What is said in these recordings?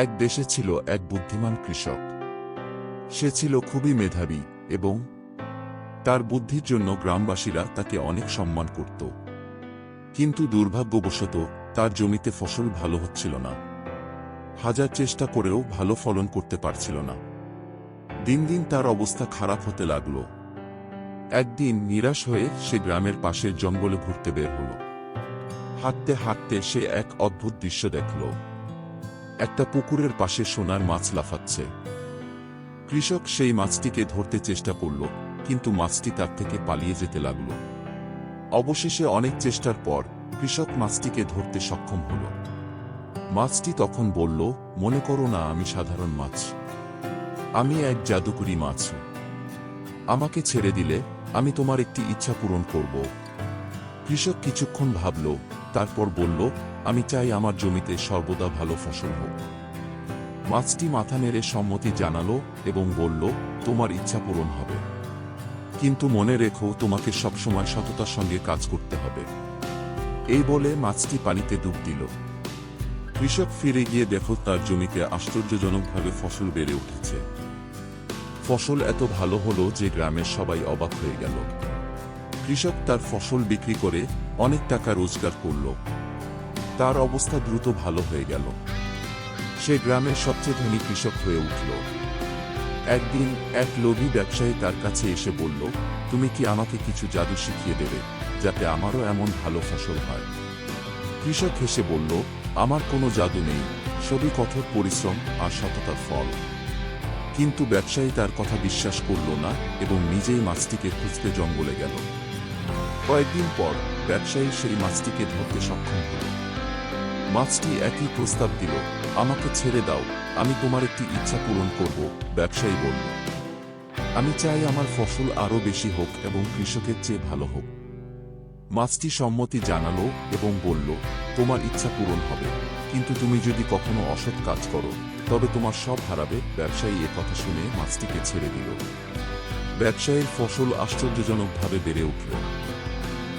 এক দেশে ছিল এক বুদ্ধিমান কৃষক। সে ছিল খুবই মেধাবী এবং তার বুদ্ধির জন্য গ্রামবাসীরা তাকে অনেক সম্মান করত। কিন্তু দুর্ভাগ্যবশত তার জমিতে ফসল ভালো হচ্ছিল না। হাজার চেষ্টা করেও ভালো ফলন করতে পারছিল না। দিন দিন তার অবস্থা খারাপ হতে লাগল। একদিন নিরাশ হয়ে সে গ্রামের পাশের জঙ্গলে ঘুরতে বের হল। হাঁটতে হাঁটতে সে এক অদ্ভুত দৃশ্য দেখল। একটা পুকুরের পাশে সোনার মাছ লাফাচ্ছে। কৃষক সেই মাছটিকে ধরতে চেষ্টা করল, কিন্তু মাছটি তার থেকে পালিয়ে যেতে লাগল। অবশেষে অনেক চেষ্টার পর কৃষক মাছটিকে ধরতে সক্ষম হল। মাছটি তখন বলল, মনে করো না আমি সাধারণ মাছ, আমি এক জাদুকরী মাছ। আমাকে ছেড়ে দিলে আমি তোমার একটি ইচ্ছা পূরণ করব। কৃষক কিছুক্ষণ ভাবল, তারপর বলল, আমি চাই আমার জমিতে সর্বদা ভালো ফসল হোক। মাছটি মাথা নেড়ে সম্মতি জানালো এবং বলল, তোমার ইচ্ছা পূরণ হবে, কিন্তু মনে রেখো তোমাকে সবসময় সততার সঙ্গে কাজ করতে হবে। এই বলে মাছটি পানিতে ডুব দিল। কৃষক ফিরে গিয়ে দেখল তার জমিতে আশ্চর্যজনকভাবে ফসল বেড়ে উঠেছে। ফসল এত ভালো হলো যে গ্রামের সবাই অবাক হয়ে গেল। কৃষক তার ফসল বিক্রি করে অনেক টাকা রোজগার করল। তার অবস্থা দ্রুত ভালো হয়ে গেল। সে গ্রামের সবচেয়ে ধনী কৃষক হয়ে উঠল। একদিন এক লোভী ব্যবসায়ী তার কাছে এসে বলল, তুমি কি আমাকে কিছু জাদু শিখিয়ে দেবে, যাতে আমারও এমন ভালো ফসল হয়? কৃষক হেসে বলল, আমার কোনো জাদু নেই, সবই কঠোর পরিশ্রম আর সততার ফল। কিন্তু ব্যবসায়ী তার কথা বিশ্বাস করল না এবং নিজেই মাছটিকে খুঁজতে জঙ্গলে গেল। কয়েকদিন পর ব্যবসায়ী সেই মাছটিকে ধরতে সক্ষম হল। মাছটি একই প্রস্তাব দিল, আমাকে ছেড়ে দাও, আমি তোমার একটি ইচ্ছা পূরণ করব। ব্যবসায়ী বলল, আমি চাই আমার ফসল আরও বেশি হোক এবং কৃষকের চেয়ে ভালো হোক। মাছটি সম্মতি জানালো এবং বলল, তোমার ইচ্ছা পূরণ হবে, কিন্তু তুমি যদি কখনো অসৎ কাজ করো তবে তোমার সব হারাবে। ব্যবসায়ী এ কথা শুনে মাছটিকে ছেড়ে দিল। ব্যবসায়ীর ফসল আশ্চর্যজনকভাবে বেড়ে উঠল,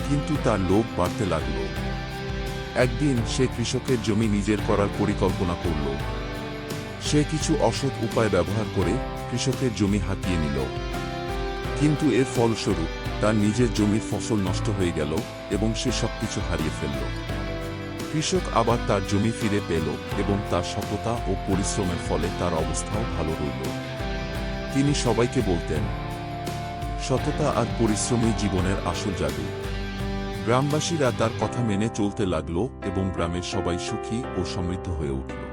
কিন্তু তার লোভ বাড়তে লাগল। একদিন সে কৃষকের জমি নিজের করার পরিকল্পনা করল। সে কিছু অসৎ উপায় ব্যবহার করে কৃষকের জমি হাতিয়ে নিল, কিন্তু এর ফলস্বরূপ তার নিজের জমির ফসল নষ্ট হয়ে গেল এবং সে সবকিছু হারিয়ে ফেলল। কৃষক আবার তার জমি ফিরে পেল এবং তার সততা ও পরিশ্রমের ফলে তার অবস্থাও ভালো রইল। তিনি সবাইকে বলতেন, সততা আর পরিশ্রমই জীবনের আসল জাদু। গ্রামবাসীরা তার কথা মেনে চলতে লাগল এবং গ্রামের সবাই সুখী ও সমৃদ্ধ হয়ে উঠল।